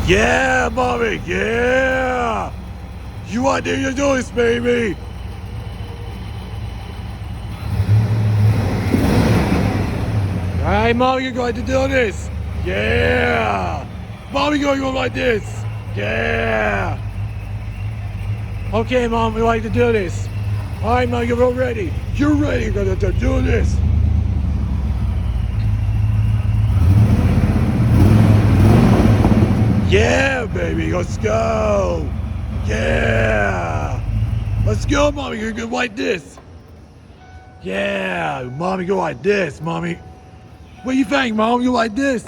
Yeah, mommy, yeah! You want to do this, baby? Alright, mommy, you're going to do this. Yeah! Mommy, you're going to go like this. Yeah! Okay, mom, we like to do this. Alright, mom, you're all ready. You're ready, you're going to do this. Yeah, baby, let's go. Yeah. Let's go, mommy. You're gonna go like this. Yeah, mommy, go like this, mommy. What do you think, mom? You like this?